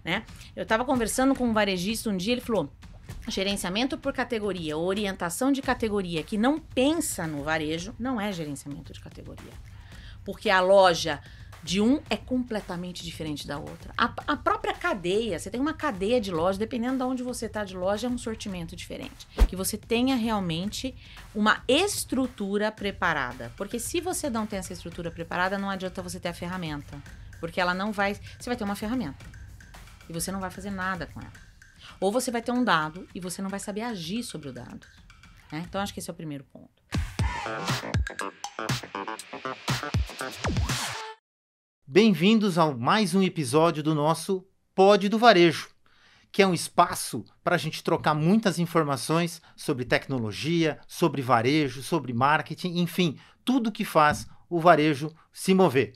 né? Eu estava conversando com um varejista um dia, ele falou, gerenciamento por categoria, orientação de categoria que não pensa no varejo, não é gerenciamento de categoria. Porque a loja de um é completamente diferente da outra. A própria cadeia, você tem uma cadeia de loja, dependendo de onde você está de loja, é um sortimento diferente. Que você tenha realmente uma estrutura preparada. Porque se você não tem essa estrutura preparada, não adianta você ter a ferramenta. Porque ela não vai... Você vai ter uma ferramenta e você não vai fazer nada com ela. Ou você vai ter um dado e você não vai saber agir sobre o dado. Né? Então, acho que esse é o primeiro ponto. Bem-vindos a mais um episódio do nosso Pod do Varejo, que é um espaço para a gente trocar muitas informações sobre tecnologia, sobre varejo, sobre marketing, enfim, tudo que faz o varejo se mover.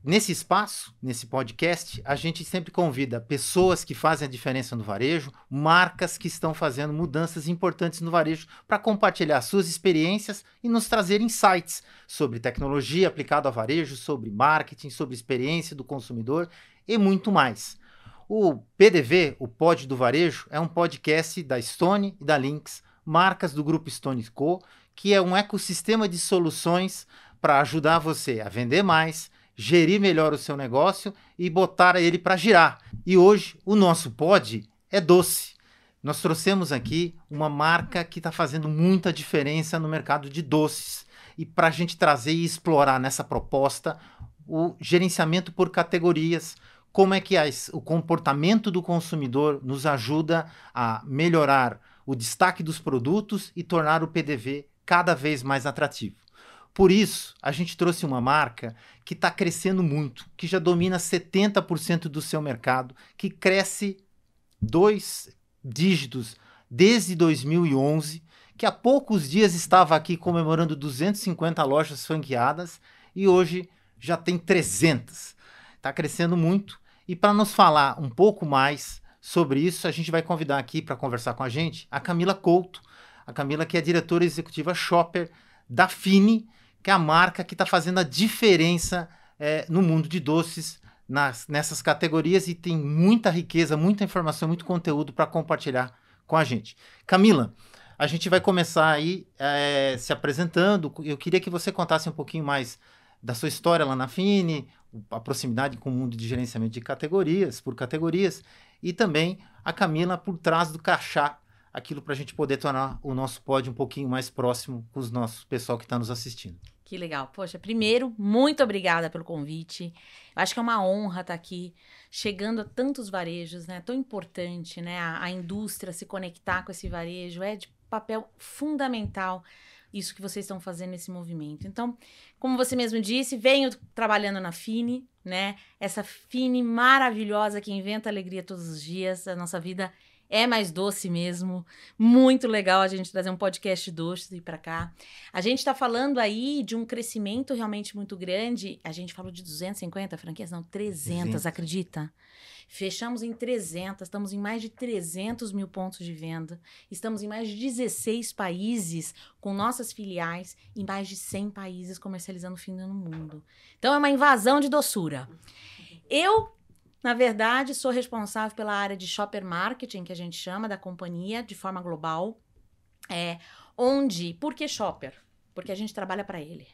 Nesse espaço, nesse podcast, a gente sempre convida pessoas que fazem a diferença no varejo, marcas que estão fazendo mudanças importantes no varejo para compartilhar suas experiências e nos trazer insights sobre tecnologia aplicada ao varejo, sobre marketing, sobre experiência do consumidor e muito mais. O PDV, o Pod do Varejo, é um podcast da Stone e da Lynx, marcas do grupo Stone Co., que é um ecossistema de soluções para ajudar você a vender mais, gerir melhor o seu negócio e botar ele para girar. E hoje o nosso pod é doce. Nós trouxemos aqui uma marca que está fazendo muita diferença no mercado de doces. E para a gente trazer e explorar nessa proposta o gerenciamento por categorias, como é que o comportamento do consumidor nos ajuda a melhorar o destaque dos produtos e tornar o PDV cada vez mais atrativo. Por isso, a gente trouxe uma marca que está crescendo muito, que já domina 70% do seu mercado, que cresce 2 dígitos desde 2011, que há poucos dias estava aqui comemorando 250 lojas franqueadas e hoje já tem 300. Está crescendo muito. E para nos falar um pouco mais sobre isso, a gente vai convidar aqui para conversar com a gente a Camila Couto. A Camila, que é diretora executiva shopper da Fini, que é a marca que está fazendo a diferença no mundo de doces, nessas categorias, e tem muita riqueza, muita informação, muito conteúdo para compartilhar com a gente. Camila, a gente vai começar aí se apresentando. Eu queria que você contasse um pouquinho mais da sua história lá na Fini, a proximidade com o mundo de gerenciamento de categorias, por categorias, e também a Camila por trás do crachá, aquilo para a gente poder tornar o nosso pod um pouquinho mais próximo com os nossos pessoal que está nos assistindo. Que legal. Poxa, primeiro, muito obrigada pelo convite. Eu acho que é uma honra estar aqui, chegando a tantos varejos, né? Tão importante, né? A indústria se conectar com esse varejo é de papel fundamental isso que vocês estão fazendo nesse movimento. Então, como você mesmo disse, venho trabalhando na Fini, né? Essa Fini maravilhosa que inventa alegria todos os dias. A nossa vida é mais doce mesmo. Muito legal a gente trazer um podcast doce para cá. A gente está falando aí de um crescimento realmente muito grande. A gente falou de 250 franquias, não, 300, acredita? Fechamos em 300, estamos em mais de 300 mil pontos de venda. Estamos em mais de 16 países com nossas filiais, em mais de 100 países comercializando Fini no mundo. Então é uma invasão de doçura. Na verdade, sou responsável pela área de shopper marketing, que a gente chama, da companhia, de forma global. Por que shopper? Porque a gente trabalha para ele.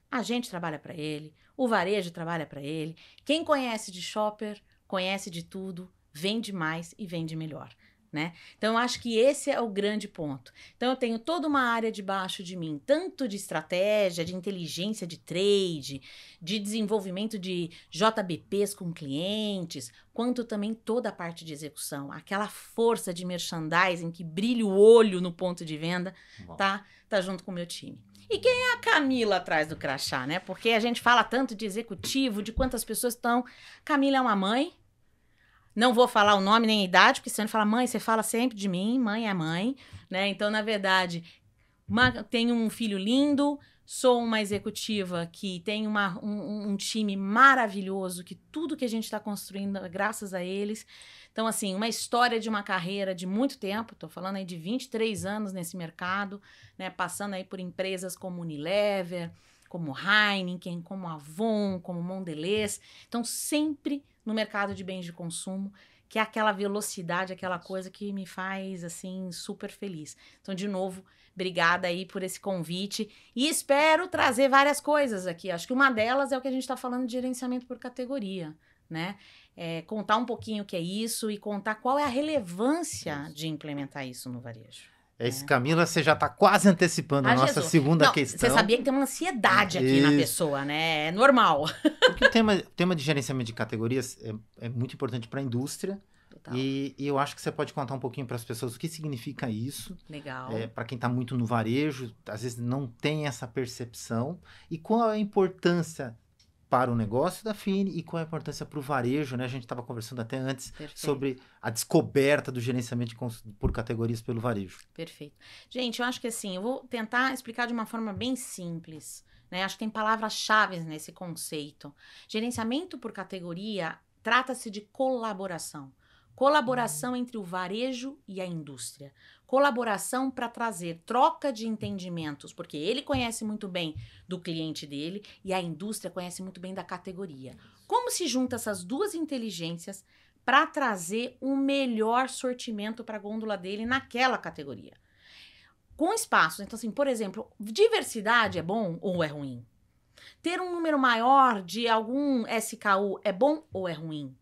A gente trabalha para ele, o varejo trabalha para ele. Quem conhece de shopper, conhece de tudo, vende mais e vende melhor. Né? Então, eu acho que esse é o grande ponto. Então, eu tenho toda uma área debaixo de mim, tanto de estratégia, de inteligência de trade, de desenvolvimento de JBPs com clientes, quanto também toda a parte de execução. Aquela força de merchandising que brilha o olho no ponto de venda, tá junto com o meu time. E quem é a Camila atrás do crachá, né? Porque a gente fala tanto de executivo, de quantas pessoas estão... Camila é uma mãe. Não vou falar o nome nem a idade, porque senão ele fala, mãe, você fala sempre de mim, mãe é mãe, né? Então, na verdade, tenho um filho lindo, sou uma executiva que tem um time maravilhoso, que tudo que a gente está construindo é graças a eles. Então, assim, uma história de uma carreira de muito tempo, estou falando aí de 23 anos nesse mercado, né? Passando aí por empresas como Unilever, como Heineken, como Avon, como Mondelez. Então, sempre no mercado de bens de consumo, que é aquela velocidade, aquela coisa que me faz, assim, super feliz. Então, de novo, obrigada aí por esse convite e espero trazer várias coisas aqui. Acho que uma delas é o que a gente está falando de gerenciamento por categoria, né? Contar um pouquinho o que é isso e contar qual é a relevância de implementar isso no varejo. É isso, Camila, você já está quase antecipando a nossa Jesus. segunda Não, questão. você sabia que tem uma ansiedade aqui na pessoa, né? É normal. Porque o tema de gerenciamento de categorias é muito importante para a indústria. Total. E eu acho que você pode contar um pouquinho para as pessoas o que significa isso. Legal. Para quem está muito no varejo, às vezes não tem essa percepção. E qual é a importância para o negócio da Fini e qual é a importância para o varejo, né? A gente estava conversando até antes Perfeito. sobre a descoberta do gerenciamento por categorias pelo varejo. Perfeito. Gente, eu acho que assim, eu vou tentar explicar de uma forma bem simples, né? Acho que tem palavras-chave nesse conceito. Gerenciamento por categoria trata-se de colaboração. Colaboração entre o varejo e a indústria. Colaboração para trazer troca de entendimentos, porque ele conhece muito bem do cliente dele e a indústria conhece muito bem da categoria. Como se junta essas duas inteligências para trazer um melhor sortimento para a gôndola dele naquela categoria? Com espaços. Então, assim, por exemplo, diversidade é bom ou é ruim? Ter um número maior de algum SKU é bom ou é ruim?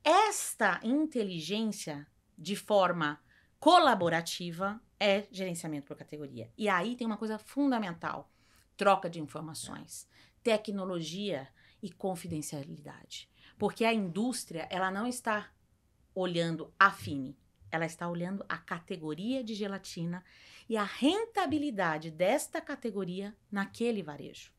Esta inteligência de forma colaborativa é gerenciamento por categoria. E aí tem uma coisa fundamental: troca de informações, tecnologia e confidencialidade. Porque a indústria, ela não está olhando a Fini, ela está olhando a categoria de gelatina e a rentabilidade desta categoria naquele varejo.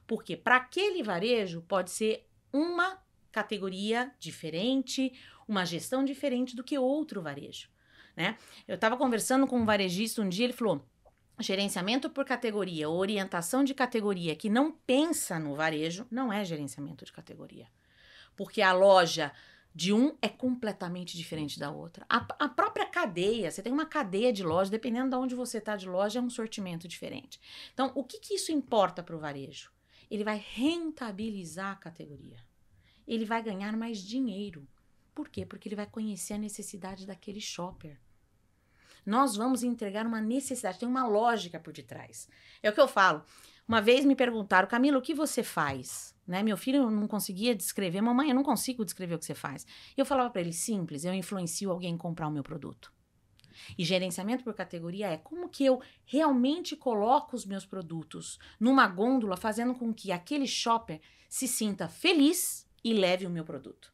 Porque para aquele varejo pode ser uma categoria diferente, uma gestão diferente do que outro varejo, né? Eu estava conversando com um varejista um dia, ele falou: gerenciamento por categoria, orientação de categoria que não pensa no varejo, não é gerenciamento de categoria. Porque a loja de um é completamente diferente da outra. A própria cadeia, você tem uma cadeia de loja, dependendo de onde você está de loja, é um sortimento diferente. Então, o que isso importa para o varejo? Ele vai rentabilizar a categoria. Ele vai ganhar mais dinheiro. Por quê? Porque ele vai conhecer a necessidade daquele shopper. Nós vamos entregar uma necessidade, tem uma lógica por detrás. É o que eu falo. Uma vez me perguntaram: Camila, o que você faz? Né? Meu filho não conseguia descrever. Mamãe, eu não consigo descrever o que você faz. Eu falava para ele: simples, eu influencio alguém a comprar o meu produto. E gerenciamento por categoria é como que eu realmente coloco os meus produtos numa gôndola, fazendo com que aquele shopper se sinta feliz e leve o meu produto.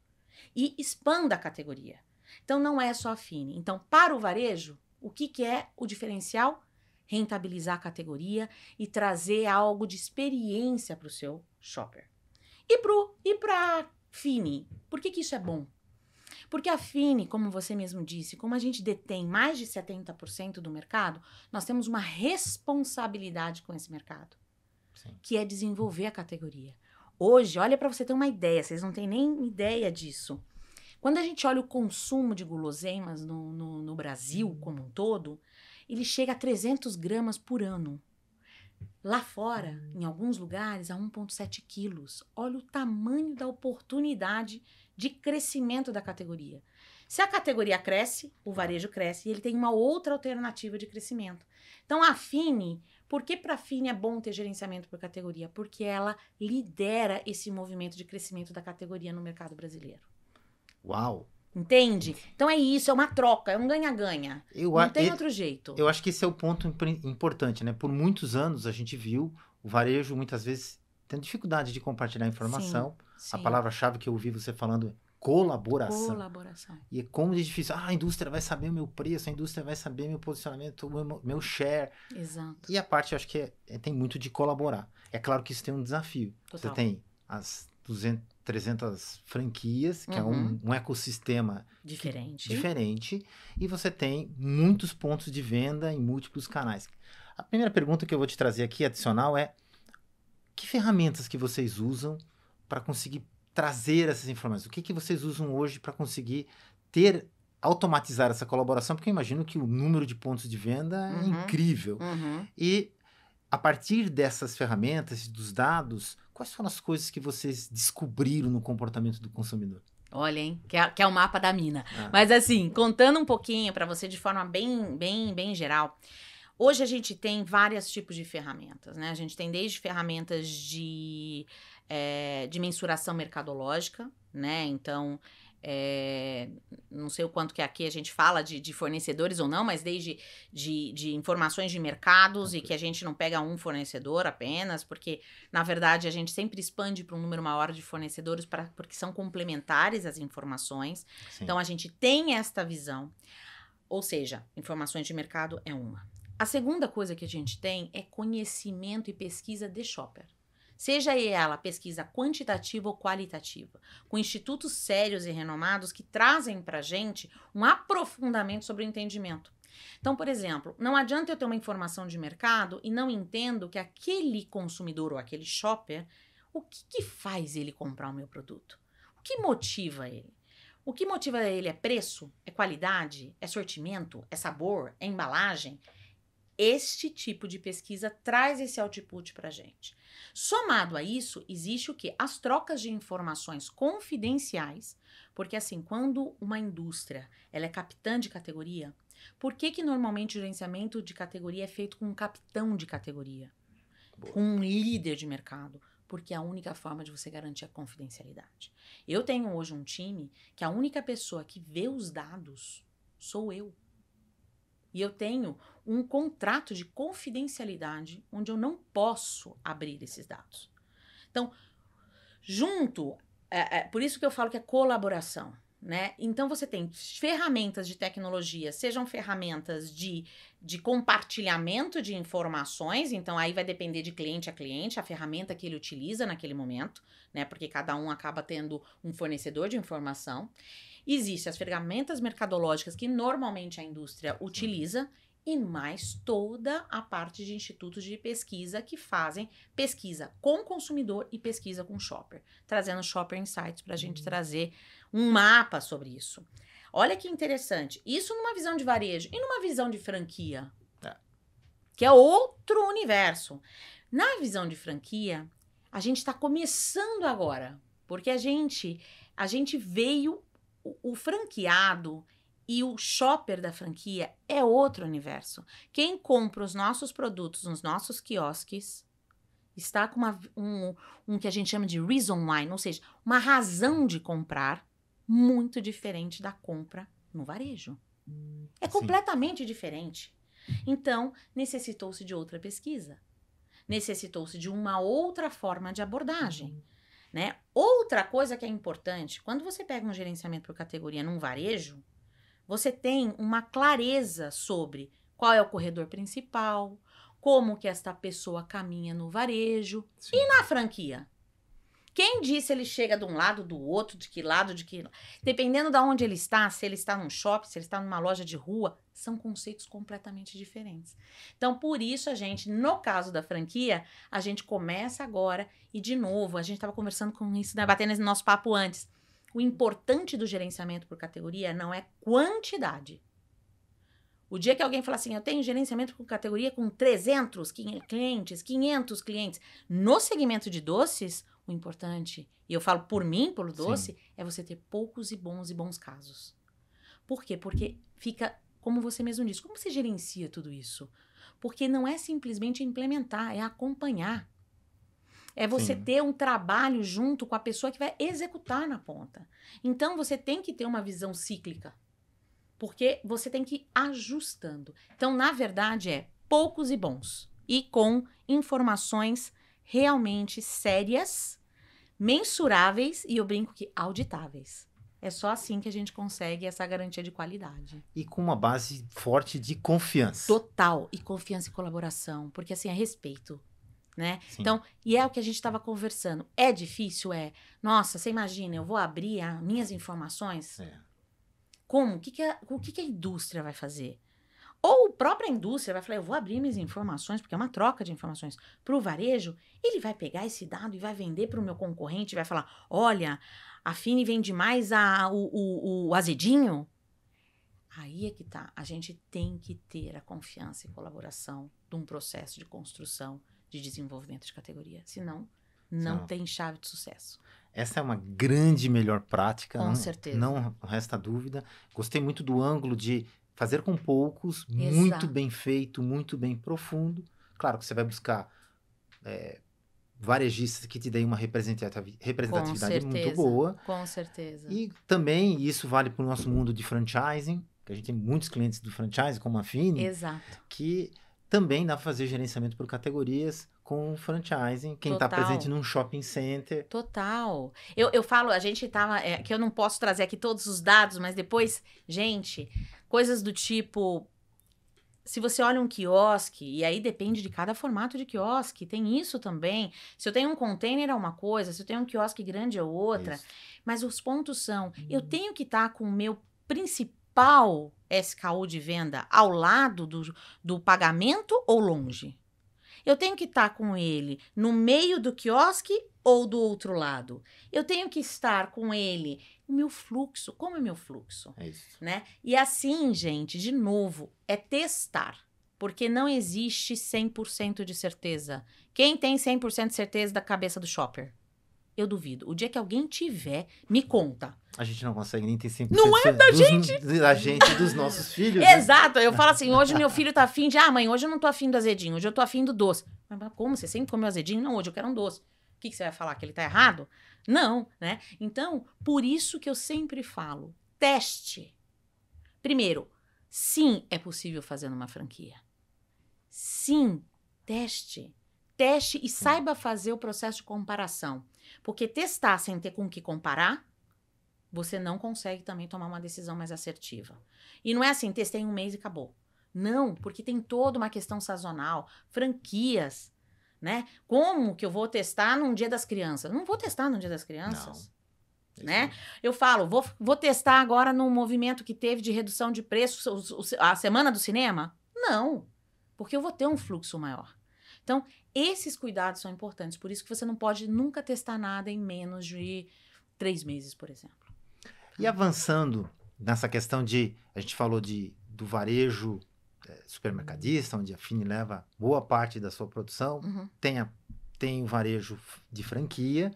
E expanda a categoria. Então, não é só a Fini. Então, para o varejo, o que é o diferencial? Rentabilizar a categoria e trazer algo de experiência para o seu shopper. E para a Fini, por que isso é bom? Porque a Fini, como você mesmo disse, como a gente detém mais de 70% do mercado, nós temos uma responsabilidade com esse mercado. Sim. Que é desenvolver a categoria. Hoje, olha para você ter uma ideia, vocês não têm nem ideia disso. Quando a gente olha o consumo de guloseimas no Brasil como um todo, ele chega a 300 gramas por ano. Lá fora, em alguns lugares, a 1,7 quilos. Olha o tamanho da oportunidade de crescimento da categoria. Se a categoria cresce, o varejo cresce e ele tem uma outra alternativa de crescimento. Então, a Fini, por que para a Fini é bom ter gerenciamento por categoria? Porque ela lidera esse movimento de crescimento da categoria no mercado brasileiro. Uau! Entende? Então é isso, é uma troca, é um ganha-ganha. Não tem outro jeito. Eu acho que esse é o ponto importante, né? Por muitos anos a gente viu o varejo muitas vezes tendo dificuldade de compartilhar informação. Sim. A palavra-chave que eu ouvi você falando é colaboração. Colaboração. E é como de difícil. A indústria vai saber o meu preço, a indústria vai saber meu posicionamento, o meu share. Exato. E a parte, eu acho que tem muito de colaborar. É claro que isso tem um desafio. Total. Você tem as 300 franquias, que é um ecossistema diferente, e você tem muitos pontos de venda em múltiplos canais. A primeira pergunta que eu vou te trazer aqui, adicional, é: que ferramentas que vocês usam para conseguir trazer essas informações? O que vocês usam hoje para conseguir automatizar essa colaboração? Porque eu imagino que o número de pontos de venda é incrível. E a partir dessas ferramentas, dos dados, quais foram as coisas que vocês descobriram no comportamento do consumidor? Olha, hein, que é o mapa da mina. Ah, Mas assim, contando um pouquinho para você de forma bem geral, hoje a gente tem vários tipos de ferramentas, né? A gente tem desde ferramentas de mensuração mercadológica, né? Então, não sei o quanto que aqui a gente fala de fornecedores ou não, mas desde de informações de mercados e que a gente não pega um fornecedor apenas, porque, na verdade, a gente sempre expande para um número maior de fornecedores porque são complementares as informações. sim. Então, a gente tem esta visão. Ou seja, informações de mercado é uma. A segunda coisa que a gente tem é conhecimento e pesquisa de shopper. Seja ela pesquisa quantitativa ou qualitativa, com institutos sérios e renomados que trazem para a gente um aprofundamento sobre o entendimento. Então, por exemplo, não adianta eu ter uma informação de mercado e não entendo que aquele consumidor ou aquele shopper, o que faz ele comprar o meu produto? O que motiva ele? O que motiva ele é preço? É qualidade? É sortimento? É sabor? É embalagem? Este tipo de pesquisa traz esse output para a gente. Somado a isso, existe o quê? As trocas de informações confidenciais, porque assim, quando uma indústria ela é capitã de categoria, por que normalmente o gerenciamento de categoria é feito com um capitão de categoria? Boa. Com um líder de mercado? Porque é a única forma de você garantir a confidencialidade. Eu tenho hoje um time que a única pessoa que vê os dados sou eu. E eu tenho um contrato de confidencialidade onde eu não posso abrir esses dados. Então, por isso que eu falo que é colaboração, né? Então, você tem ferramentas de tecnologia, sejam ferramentas de compartilhamento de informações, então aí vai depender de cliente a cliente, a ferramenta que ele utiliza naquele momento, né? Porque cada um acaba tendo um fornecedor de informação. Existem as ferramentas mercadológicas que normalmente a indústria utiliza e mais toda a parte de institutos de pesquisa que fazem pesquisa com consumidor e pesquisa com shopper, trazendo Shopper Insights para a gente trazer um mapa sobre isso. Olha que interessante, isso numa visão de varejo e numa visão de franquia, que é outro universo. Na visão de franquia, a gente está começando agora, porque a gente veio o franqueado e o shopper da franquia é outro universo. Quem compra os nossos produtos nos nossos quiosques está com um que a gente chama de reason why, ou seja, uma razão de comprar muito diferente da compra no varejo. É completamente diferente. Então, necessitou-se de outra pesquisa. Necessitou-se de uma outra forma de abordagem. Né? Outra coisa que é importante, quando você pega um gerenciamento por categoria num varejo, você tem uma clareza sobre qual é o corredor principal, como que esta pessoa caminha no varejo. Sim. E na franquia. Quem disse ele chega de um lado, do outro, de que lado, dependendo de onde ele está, se ele está num shopping, se ele está numa loja de rua, são conceitos completamente diferentes. Então, por isso a gente, no caso da franquia, a gente começa agora e, de novo, a gente estava conversando com isso, né, batendo nesse nosso papo antes. O importante do gerenciamento por categoria não é quantidade. O dia que alguém fala assim, eu tenho gerenciamento por categoria com 300 clientes, 500 clientes, no segmento de doces, o importante, e eu falo por mim, pelo doce, é você ter poucos e bons casos. Por quê? Porque fica, como você mesmo disse, como você gerencia tudo isso? Porque não é simplesmente implementar, é acompanhar. É você ter um trabalho junto com a pessoa que vai executar na ponta. Então, você tem que ter uma visão cíclica. Porque você tem que ir ajustando. Então, na verdade, é poucos e bons. E com informações realmente sérias, mensuráveis e eu brinco que auditáveis. É só assim que a gente consegue essa garantia de qualidade. E com uma base forte de confiança. Total. E confiança e colaboração. Porque assim, é respeito. Né? Então, e é o que a gente estava conversando. É difícil? É. Nossa, você imagina, eu vou abrir as minhas informações? Como? O que a indústria vai fazer? Ou a própria indústria vai falar, eu vou abrir minhas informações, porque é uma troca de informações, para o varejo, ele vai pegar esse dado e vai vender para o meu concorrente, vai falar, olha, a Fini vende mais o azedinho? Aí é que tá, a gente tem que ter a confiança e colaboração de um processo de construção, de desenvolvimento de categoria, senão não tem chave de sucesso. Essa é uma grande melhor prática. Com certeza. Não resta dúvida. Gostei muito do ângulo de fazer com poucos, muito bem feito, muito bem profundo. Claro que você vai buscar varejistas que te deem uma representatividade muito boa. Com certeza. E também isso vale para o nosso mundo de franchising, que a gente tem muitos clientes do franchising, como a Fini. Exato. Que também dá para fazer gerenciamento por categorias com franchising. Quem está presente num shopping center. Total. Eu falo, a gente tava... que eu não posso trazer aqui todos os dados, mas depois, gente, coisas do tipo... Se você olha um quiosque, e aí depende de cada formato de quiosque, tem isso também. Se eu tenho um container é uma coisa, se eu tenho um quiosque grande é outra. Isso. Mas os pontos são, eu tenho que estar com o meu principal SKU de venda ao lado do pagamento ou longe? Eu tenho que estar com ele no meio do quiosque ou do outro lado? Eu tenho que estar com ele... O meu fluxo, como é meu fluxo? É isso. Né? E assim, gente, de novo, é testar. Porque não existe 100% de certeza. Quem tem 100% de certeza da cabeça do shopper? Eu duvido. O dia que alguém tiver, me conta. A gente não consegue nem ter 100% não é da gente! Da gente e dos nossos filhos. Exato. Né? Eu falo assim, hoje meu filho tá afim de... mãe, hoje eu não tô afim do azedinho, hoje eu tô afim do doce. Mas como? Você sempre comeu azedinho? Não, hoje eu quero um doce. O que você vai falar? Que ele tá errado? Não, né? Então, por isso que eu sempre falo, teste. Primeiro, sim, é possível fazer numa franquia. Sim, teste. Teste e saiba fazer o processo de comparação. Porque testar sem ter com o que comparar, você não consegue também tomar uma decisão mais assertiva. E não é assim, testei um mês e acabou. Não, porque tem toda uma questão sazonal. Franquias... Né? Como que eu vou testar num Dia das Crianças? Não vou testar no Dia das Crianças. Não. Né? Eu falo, vou testar agora no movimento que teve de redução de preços a semana do cinema? Não, porque eu vou ter um fluxo maior. Então, esses cuidados são importantes, por isso que você não pode nunca testar nada em menos de 3 meses, por exemplo. E avançando nessa questão a gente falou do varejo supermercadista, onde a Fini leva boa parte da sua produção, tem o varejo de franquia,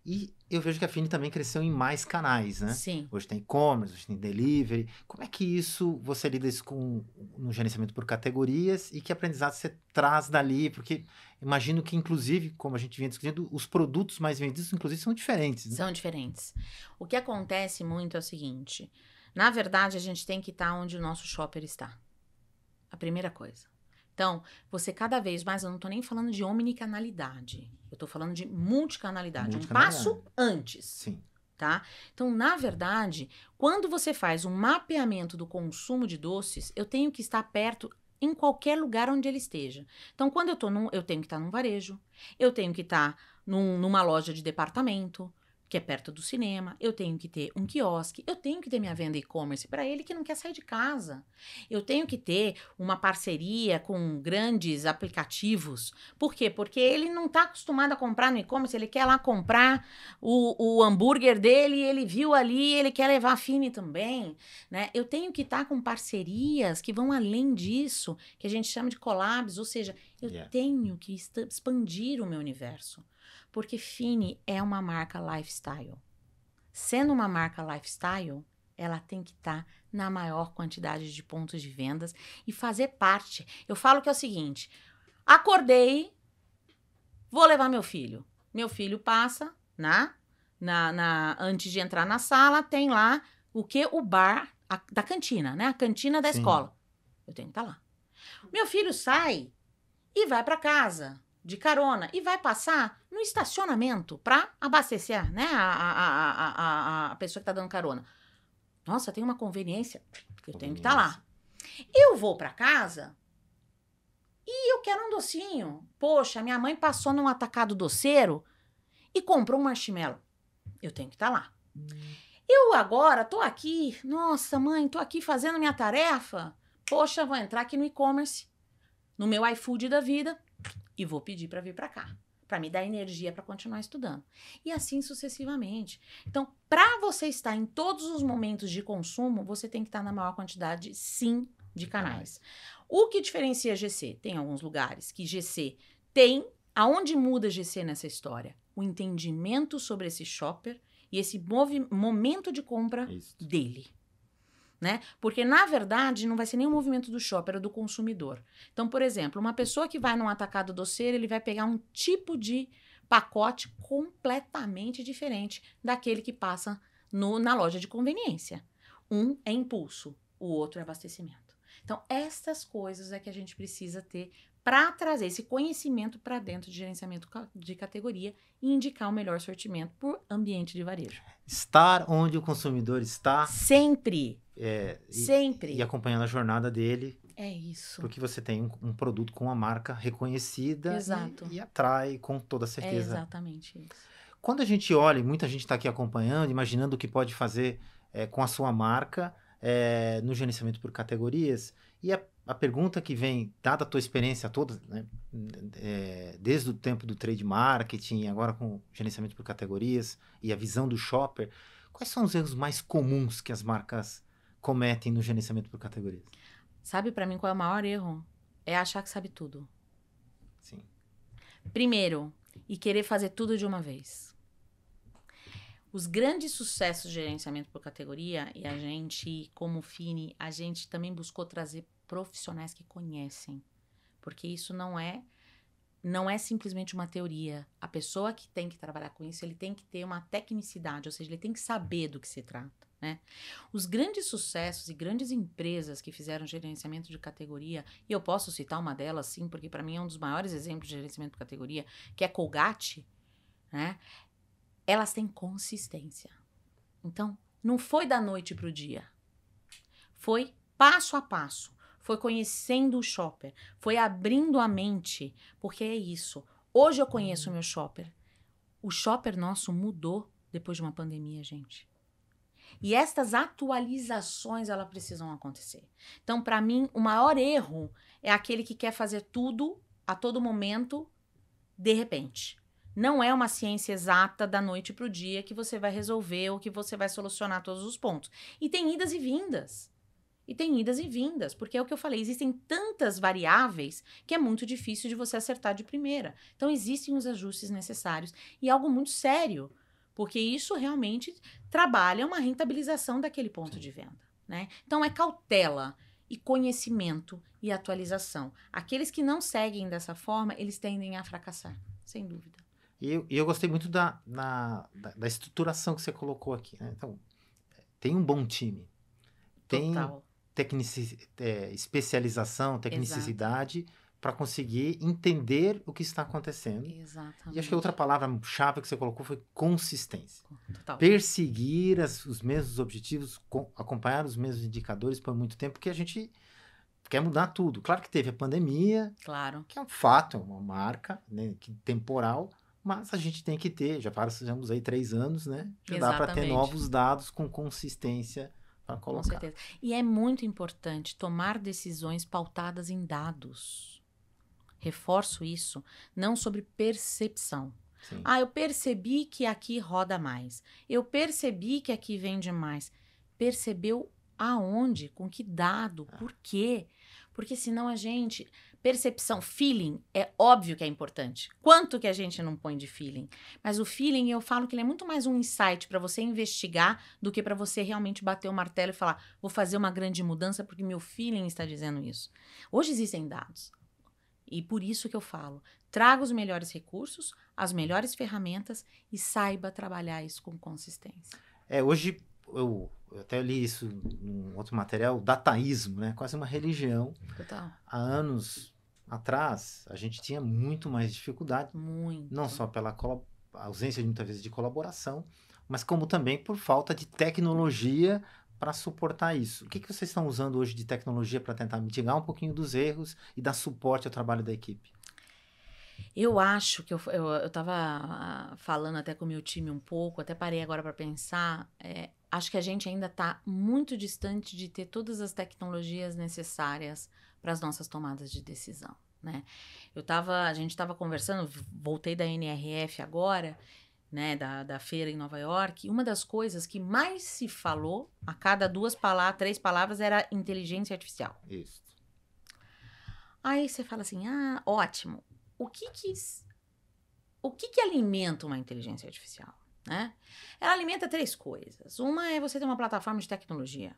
e eu vejo que a Fini também cresceu em mais canais, né? Sim. Hoje tem e-commerce, hoje tem delivery. Como é que você lida isso no gerenciamento por categorias e que aprendizado você traz dali? Porque imagino que, inclusive, como a gente vinha discutindo, os produtos mais vendidos, inclusive, são diferentes. Né? São diferentes. O que acontece muito é o seguinte, na verdade, a gente tem que estar onde o nosso shopper está. A primeira coisa. Então, você cada vez mais, eu não tô nem falando de omnicanalidade. Eu tô falando de multicanalidade. Um passo antes. Sim. Tá? Então, na verdade, quando você faz um mapeamento do consumo de doces, eu tenho que estar perto em qualquer lugar onde ele esteja. Então, quando eu tenho que estar num varejo, eu tenho que estar numa loja de departamento, que é perto do cinema, eu tenho que ter um quiosque, eu tenho que ter minha venda e-commerce para ele que não quer sair de casa. Eu tenho que ter uma parceria com grandes aplicativos. Por quê? Porque ele não está acostumado a comprar no e-commerce, ele quer lá comprar o hambúrguer dele, ele viu ali, ele quer levar a Fini também. Né? Eu tenho que estar com parcerias que vão além disso, que a gente chama de collabs, ou seja, eu tenho que expandir o meu universo. Porque Fini é uma marca lifestyle. Sendo uma marca lifestyle, ela tem que estar na maior quantidade de pontos de vendas e fazer parte. Eu falo que é o seguinte, acordei, vou levar meu filho. Meu filho passa, antes de entrar na sala, tem lá o bar da cantina, né? A cantina da escola. Eu tenho que estar lá. Meu filho sai e vai para casa de carona e vai passar no estacionamento para abastecer, né, a pessoa que tá dando carona. Nossa, tem uma conveniência, eu tenho que estar lá. Eu vou para casa e eu quero um docinho. Poxa, minha mãe passou num atacado doceiro e comprou um marshmallow. Eu tenho que estar lá. Eu agora tô aqui, nossa mãe, tô aqui fazendo minha tarefa. Poxa, vou entrar aqui no e-commerce, no meu iFood da vida, e vou pedir para vir para cá, para me dar energia para continuar estudando. E assim sucessivamente. Então, para você estar em todos os momentos de consumo, você tem que estar na maior quantidade, sim, de canais. O que diferencia GC? Tem alguns lugares que GC tem Aonde muda GC nessa história? O entendimento sobre esse shopper e esse momento de compra Isso. dele. Né? Porque, na verdade, não vai ser nem o movimento do shopper, é do consumidor. Então, por exemplo, uma pessoa que vai num atacado doceiro, ele vai pegar um tipo de pacote completamente diferente daquele que passa na loja de conveniência. Um é impulso, o outro é abastecimento. Então, essas coisas é que a gente precisa ter para trazer esse conhecimento para dentro de gerenciamento de categoria e indicar o melhor sortimento por ambiente de varejo. Estar onde o consumidor está. Sempre. Sempre. E acompanhando a jornada dele. É isso. Porque você tem um produto com uma marca reconhecida. Exato. E atrai com toda certeza. É exatamente isso. Quando a gente olha, e muita gente está aqui acompanhando, imaginando o que pode fazer com a sua marca no gerenciamento por categorias, e a pergunta que vem, dada a tua experiência toda, né, desde o tempo do trade marketing, agora com o gerenciamento por categorias e a visão do shopper, quais são os erros mais comuns que as marcas cometem no gerenciamento por categorias? Sabe para mim qual é o maior erro? É achar que sabe tudo. Sim. Primeiro, e querer fazer tudo de uma vez. Os grandes sucessos de gerenciamento por categoria, e a gente, como Fini, a gente também buscou trazer profissionais que conhecem. Porque isso não é simplesmente uma teoria. A pessoa que tem que trabalhar com isso, ele tem que ter uma tecnicidade, ou seja, ele tem que saber do que se trata, né? Os grandes sucessos e grandes empresas que fizeram gerenciamento de categoria, e eu posso citar uma delas, sim, porque para mim é um dos maiores exemplos de gerenciamento de categoria, que é Colgate, né? Elas têm consistência. Então, não foi da noite para o dia. Foi passo a passo. Foi conhecendo o shopper. Foi abrindo a mente. Porque é isso. Hoje eu conheço o meu shopper. O shopper nosso mudou depois de uma pandemia, gente. E estas atualizações, elas precisam acontecer. Então, para mim, o maior erro é aquele que quer fazer tudo, a todo momento, de repente. Não é uma ciência exata da noite para o dia que você vai resolver ou que você vai solucionar todos os pontos. E tem idas e vindas. Porque é o que eu falei, existem tantas variáveis que é muito difícil de você acertar de primeira. Então, existem os ajustes necessários e é algo muito sério, porque isso realmente trabalha uma rentabilização daquele ponto de venda, né? Então, é cautela e conhecimento e atualização. Aqueles que não seguem dessa forma, eles tendem a fracassar, sem dúvida. E eu gostei muito da estruturação que você colocou aqui, né? Então, tem um bom time. Tem especialização, tecnicidade para conseguir entender o que está acontecendo. Exatamente. E acho que a outra palavra-chave que você colocou foi consistência. Total. Perseguir os mesmos objetivos, acompanhar os mesmos indicadores por muito tempo, porque a gente quer mudar tudo. Claro que teve a pandemia, claro, que é um fato, é uma marca, né, temporal, mas a gente tem que ter, já passamos aí 3 anos, né? Já dá para ter novos dados com consistência para colocar. Com certeza. E é muito importante tomar decisões pautadas em dados. Reforço isso, não sobre percepção. Sim. Eu percebi que aqui roda mais. Eu percebi que aqui vende mais. Percebeu aonde? Com que dado? Por quê? Porque senão a gente... Percepção, feeling, é óbvio que é importante. Quanto que a gente não põe de feeling? Mas o feeling, eu falo que ele é muito mais um insight para você investigar do que para você realmente bater o martelo e falar, vou fazer uma grande mudança porque meu feeling está dizendo isso. Hoje existem dados. E por isso que eu falo, traga os melhores recursos, as melhores ferramentas e saiba trabalhar isso com consistência. Hoje, eu até li isso num outro material, o dataísmo, né? Quase uma religião. Total. Há anos atrás, a gente tinha muito mais dificuldade. Muito. Não só pela ausência, muitas vezes, de colaboração, mas como também por falta de tecnologia para suportar isso. O que vocês estão usando hoje de tecnologia para tentar mitigar um pouquinho dos erros e dar suporte ao trabalho da equipe? Eu acho que eu estava falando até com o meu time um pouco, até parei agora para pensar, acho que a gente ainda está muito distante de ter todas as tecnologias necessárias para as nossas tomadas de decisão, né? A gente estava conversando, voltei da NRF agora, né, da feira em Nova York, e uma das coisas que mais se falou, a cada 3 palavras, era inteligência artificial. Isso. Aí você fala assim, ótimo. O que o que alimenta uma inteligência artificial, né? Ela alimenta 3 coisas. Uma é você ter uma plataforma de tecnologia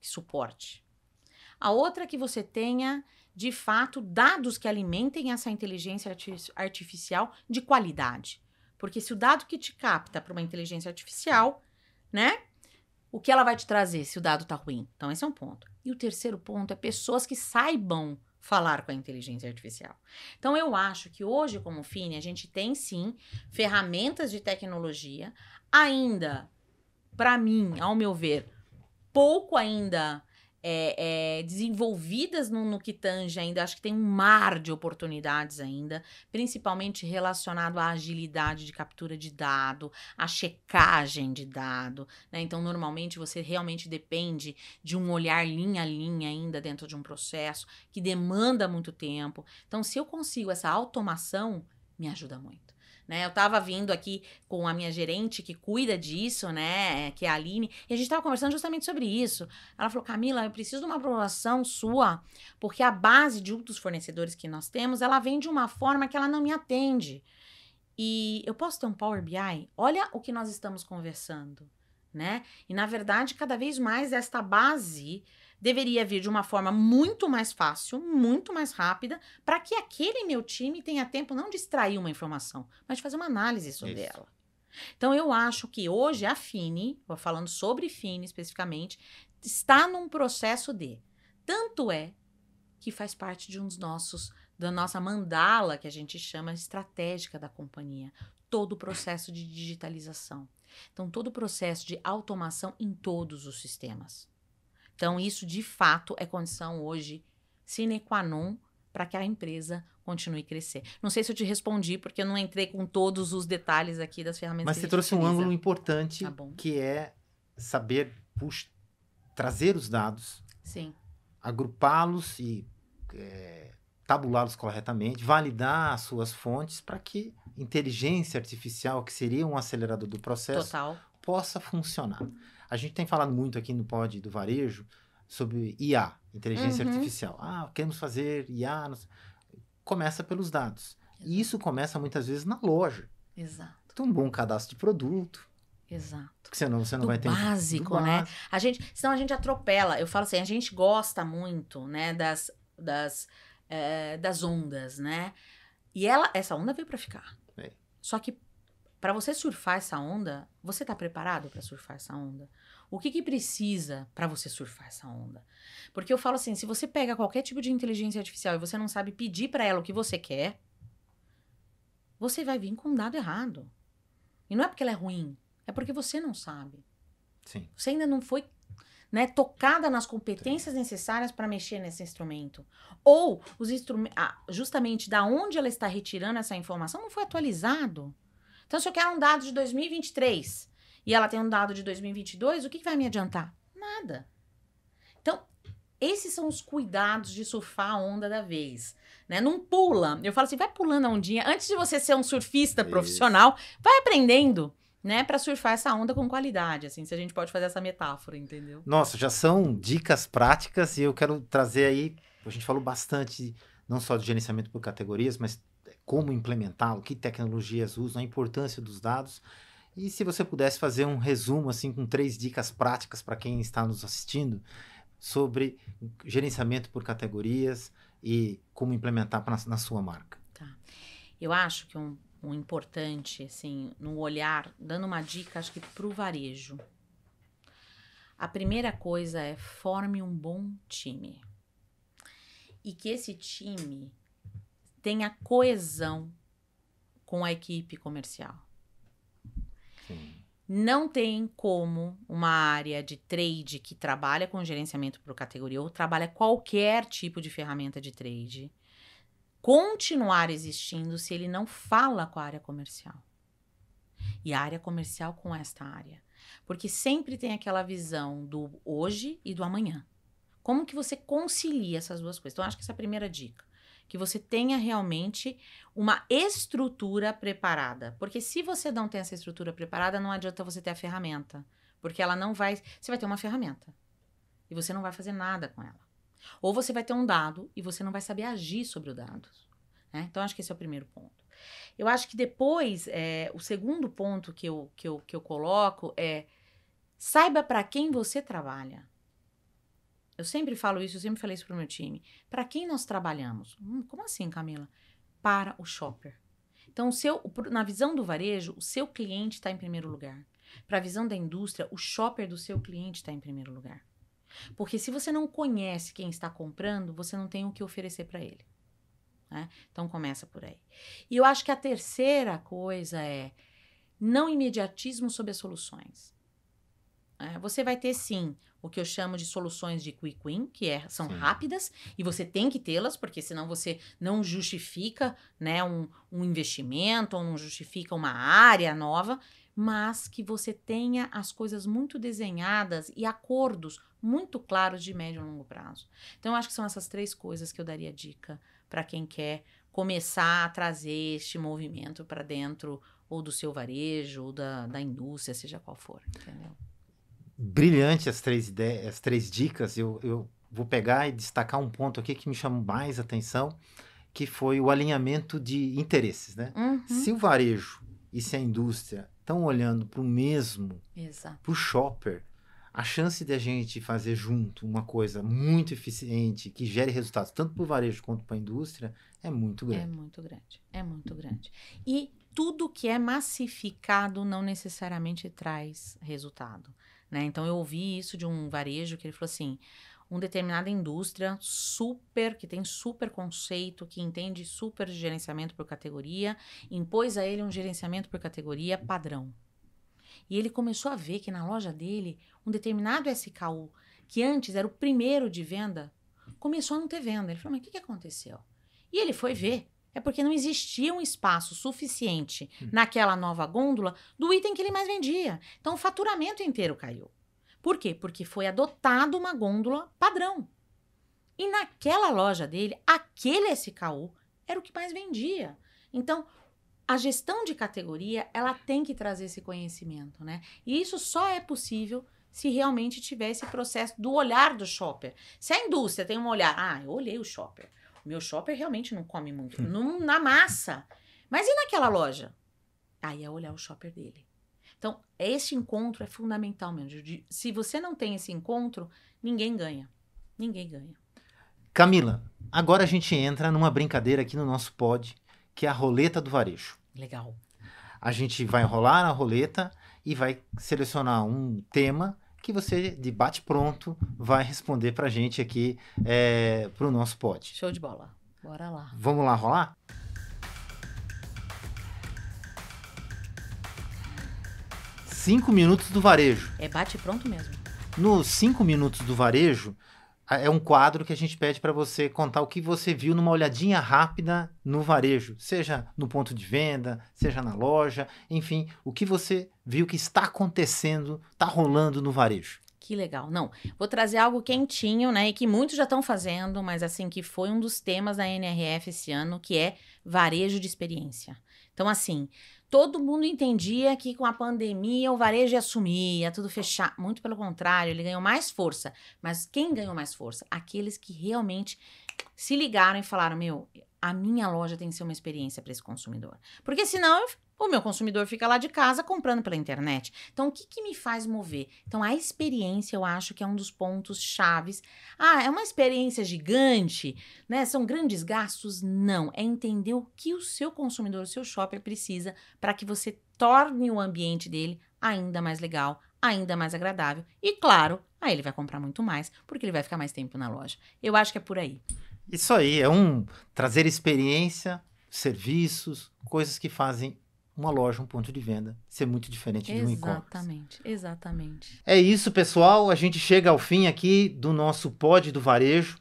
que suporte. A outra é que você tenha, de fato, dados que alimentem essa inteligência artificial de qualidade. Porque se o dado que te capta para uma inteligência artificial, né? O que ela vai te trazer se o dado tá ruim? Então, esse é um ponto. E o terceiro ponto é pessoas que saibam falar com a inteligência artificial. Então, eu acho que hoje, como Fini, a gente tem, sim, ferramentas de tecnologia, ainda, para mim, ao meu ver, pouco ainda desenvolvidas no que tange ainda. Acho que tem um mar de oportunidades ainda, principalmente relacionado à agilidade de captura de dado, à checagem de dado, né? Então, normalmente, você realmente depende de um olhar linha a linha ainda dentro de um processo que demanda muito tempo. Então, se eu consigo essa automação, me ajuda muito. Né, eu tava vindo aqui com a minha gerente que cuida disso, né, que é a Aline, e a gente tava conversando justamente sobre isso. Ela falou, Camila, eu preciso de uma aprovação sua, porque a base de um dos fornecedores que nós temos, ela vem de uma forma que ela não me atende. E eu posso ter um Power BI? Olha o que nós estamos conversando, né? E, na verdade, cada vez mais esta base deveria vir de uma forma muito mais fácil, muito mais rápida, para que aquele meu time tenha tempo não de extrair uma informação, mas de fazer uma análise sobre ela. Então, eu acho que hoje a Fini, falando sobre Fini especificamente, está num processo de... Tanto é que faz parte de da nossa mandala, que a gente chama estratégica da companhia. Todo o processo de digitalização. Então, todo o processo de automação em todos os sistemas. Então, isso, de fato, é condição hoje sine qua non para que a empresa continue a crescer. Não sei se eu te respondi, porque eu não entrei com todos os detalhes aqui das ferramentas Mas que você a gente trouxe um utiliza. ângulo importante, Tá bom. que é saber trazer os dados, Sim. agrupá-los e tabulá-los corretamente, validar as suas fontes para que inteligência artificial, que seria um acelerador do processo, Total. possa funcionar. A gente tem falado muito aqui no Pod do Varejo sobre IA, inteligência artificial. Queremos fazer IA. Começa pelos dados. Exato. E isso começa muitas vezes na loja. Exato. Tem um bom cadastro de produto. Exato. Porque senão você não vai ter... Básico, né? Senão a gente atropela. Eu falo assim, a gente gosta muito, né, das ondas, né? E essa onda veio para ficar. Só que para você surfar essa onda, você tá preparado para surfar essa onda? O que precisa para você surfar essa onda? Porque eu falo assim, se você pega qualquer tipo de inteligência artificial e você não sabe pedir para ela o que você quer, você vai vir com um dado errado. E não é porque ela é ruim, é porque você não sabe. Sim. Você ainda não foi, né, tocada nas competências necessárias para mexer nesse instrumento. Ou os instrumentos, justamente da onde ela está retirando essa informação não foi atualizado. Então, se eu quero um dado de 2023 e ela tem um dado de 2022, o que vai me adiantar? Nada. Então, esses são os cuidados de surfar a onda da vez. Né? Não pula. Eu falo assim, vai pulando a ondinha. Antes de você ser um surfista profissional, vai aprendendo, né, para surfar essa onda com qualidade, assim, se a gente pode fazer essa metáfora, entendeu? Nossa, já são dicas práticas e eu quero trazer aí, a gente falou bastante, não só de gerenciamento por categorias, mas como implementá-lo, que tecnologias usam, a importância dos dados. E se você pudesse fazer um resumo, assim, com 3 dicas práticas para quem está nos assistindo, sobre gerenciamento por categorias e como implementar na sua marca. Tá. Eu acho que um importante, assim, no olhar, dando uma dica, acho que para o varejo. A primeira coisa é forme um bom time. E que esse time tenha coesão com a equipe comercial. Sim. Não tem como uma área de trade que trabalha com gerenciamento por categoria ou trabalha qualquer tipo de ferramenta de trade continuar existindo se ele não fala com a área comercial. E a área comercial com esta área. Porque sempre tem aquela visão do hoje e do amanhã. Como que você concilia essas duas coisas? Então, acho que essa é a primeira dica. Que você tenha realmente uma estrutura preparada. Porque se você não tem essa estrutura preparada, não adianta você ter a ferramenta. Porque ela não vai... Você vai ter uma ferramenta. E você não vai fazer nada com ela. Ou você vai ter um dado e você não vai saber agir sobre o dado. Né? Então, acho que esse é o primeiro ponto. Eu acho que depois, o segundo ponto que eu coloco é saiba para quem você trabalha. Eu sempre falo isso, eu sempre falei isso pro meu time. Para quem nós trabalhamos? Como assim, Camila? Para o shopper. Então, na visão do varejo, o seu cliente está em primeiro lugar. Para a visão da indústria, o shopper do seu cliente está em primeiro lugar. Porque se você não conhece quem está comprando, você não tem o que oferecer para ele. Né? Então, começa por aí. E eu acho que a terceira coisa é não imediatismo sobre as soluções. Você vai ter, sim, o que eu chamo de soluções de quick win, que são rápidas, e você tem que tê-las, porque senão você não justifica, né, um investimento, ou não justifica uma área nova, mas que você tenha as coisas muito desenhadas e acordos muito claros de médio e longo prazo. Então, eu acho que são essas 3 coisas que eu daria dica para quem quer começar a trazer este movimento para dentro ou do seu varejo, ou da indústria, seja qual for, entendeu? Brilhante as 3 dicas. Eu vou pegar e destacar um ponto aqui que me chamou mais atenção, que foi o alinhamento de interesses, né? Se o varejo e se a indústria estão olhando para o mesmo, para o shopper, a chance de a gente fazer junto uma coisa muito eficiente, que gere resultados tanto para o varejo quanto para a indústria, é muito grande. É muito grande. E tudo que é massificado não necessariamente traz resultado. Né? Então, eu ouvi isso de um varejo que ele falou assim, uma determinada indústria que tem super conceito, que entende super de gerenciamento por categoria, impôs a ele um gerenciamento por categoria padrão. E ele começou a ver que na loja dele, um determinado SKU, que antes era o primeiro de venda, começou a não ter venda. Ele falou, mas o que aconteceu? E ele foi ver. É porque não existia um espaço suficiente naquela nova gôndola do item que ele mais vendia. Então, o faturamento inteiro caiu. Por quê? Porque foi adotada uma gôndola padrão. E naquela loja dele, aquele SKU era o que mais vendia. Então, a gestão de categoria, ela tem que trazer esse conhecimento, né? E isso só é possível se realmente tiver esse processo do olhar do shopper. Se a indústria tem um olhar, eu olhei o shopper. Meu shopper realmente não come muito, na massa. Mas e naquela loja? Aí é olhar o shopper dele. Então, esse encontro é fundamental mesmo. Se você não tem esse encontro, ninguém ganha. Ninguém ganha. Camila, agora a gente entra numa brincadeira aqui no nosso pod, que é a roleta do varejo. Legal. A gente vai rolar a roleta e vai selecionar um tema que você, de bate-pronto, vai responder pra gente aqui pro nosso pod. Show de bola. Bora lá. Vamos lá rolar? Cinco minutos do varejo. É bate-pronto mesmo. Nos 5 minutos do varejo, é um quadro que a gente pede para você contar o que você viu numa olhadinha rápida no varejo, seja no ponto de venda, seja na loja, enfim, o que você viu que está acontecendo, está rolando no varejo. Que legal. Não, vou trazer algo quentinho, né, e que muitos já estão fazendo, mas assim, que foi um dos temas da NRF esse ano, que é varejo de experiência. Então, assim, todo mundo entendia que com a pandemia o varejo ia sumir, ia tudo fechar. Muito pelo contrário, ele ganhou mais força. Mas quem ganhou mais força? Aqueles que realmente se ligaram e falaram, a minha loja tem que ser uma experiência para esse consumidor. Porque senão o meu consumidor fica lá de casa comprando pela internet. Então, o que me faz mover? Então, a experiência, eu acho que é um dos pontos chaves. É uma experiência gigante, né? São grandes gastos? Não. É entender o que o seu consumidor, o seu shopper precisa para que você torne o ambiente dele ainda mais legal, ainda mais agradável. E, claro, aí ele vai comprar muito mais, porque ele vai ficar mais tempo na loja. Eu acho que é por aí. Isso aí, trazer experiência, serviços, coisas que fazem uma loja, um ponto de venda, ser muito diferente de um e-commerce. Exatamente. É isso, pessoal. A gente chega ao fim aqui do nosso pod do varejo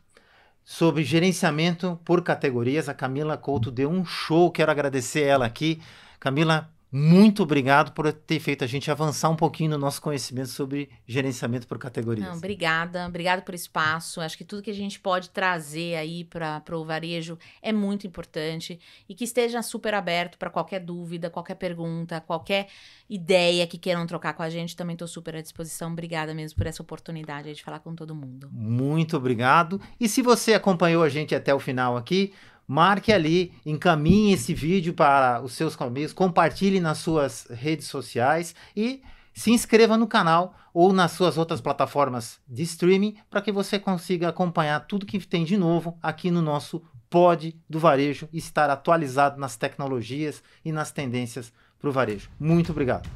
sobre gerenciamento por categorias. A Camila Couto deu um show, quero agradecer ela aqui. Camila, muito obrigado por ter feito a gente avançar um pouquinho no nosso conhecimento sobre gerenciamento por categorias. Não, obrigada por espaço. Acho que tudo que a gente pode trazer aí para o varejo é muito importante e que esteja super aberto para qualquer dúvida, qualquer pergunta, qualquer ideia que queiram trocar com a gente. Também estou super à disposição. Obrigada mesmo por essa oportunidade de falar com todo mundo. Muito obrigado. E se você acompanhou a gente até o final aqui, marque ali, encaminhe esse vídeo para os seus amigos, compartilhe nas suas redes sociais e se inscreva no canal ou nas suas outras plataformas de streaming para que você consiga acompanhar tudo que tem de novo aqui no nosso Pod do Varejo e estar atualizado nas tecnologias e nas tendências para o varejo. Muito obrigado.